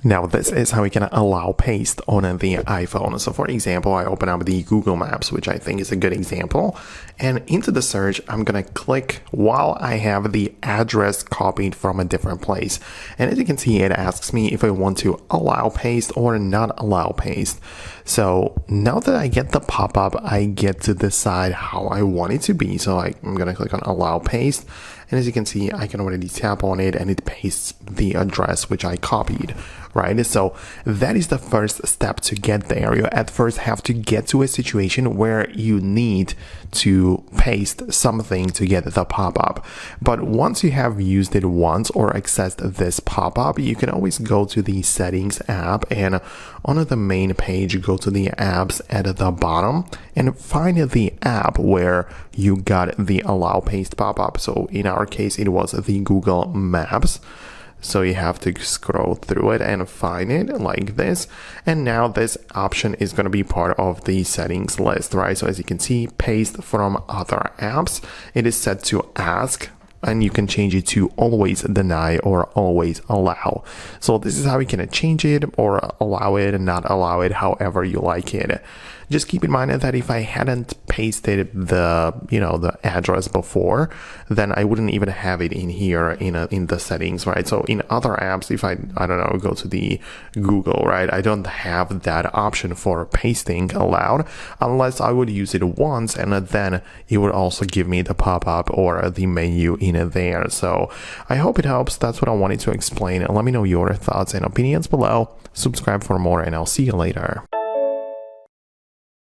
Now this is how we can allow paste on the iPhone. So for example, I open up the Google Maps, which I think is a good example. And into the search, I'm going to click while I have the address copied from a different place. And as you can see, it asks me if I want to allow paste or not allow paste. So now that I get the pop-up, I get to decide how I want it to be. So I'm going to click on allow paste. And as you can see, I can already tap on it and it pastes the address which I copied, right? So that is the first step to get there. You at first have to get to a situation where you need to paste something to get the pop-up. But once you have used it once or accessed this pop-up, you can always go to the settings app and on the main page, go to the apps at the bottom and find the app where you got the allow paste pop-up. So in our case, it was the Google Maps. So you have to scroll through it and find it like this. And now this option is going to be part of the settings list, right? So as you can see, paste from other apps. It is set to ask, and you can change it to always deny or always allow. So this is how you can change it or allow it and not allow it however you like it. Just keep in mind that if I hadn't pasted the address before, then I wouldn't even have it in here in the settings, right? So in other apps, if I don't know, go to the Google, right? I don't have that option for pasting allowed unless I would use it once, and then it would also give me the pop-up or the menu in there. So I hope it helps. That's what I wanted to explain. Let me know your thoughts and opinions below. Subscribe for more, and I'll see you later.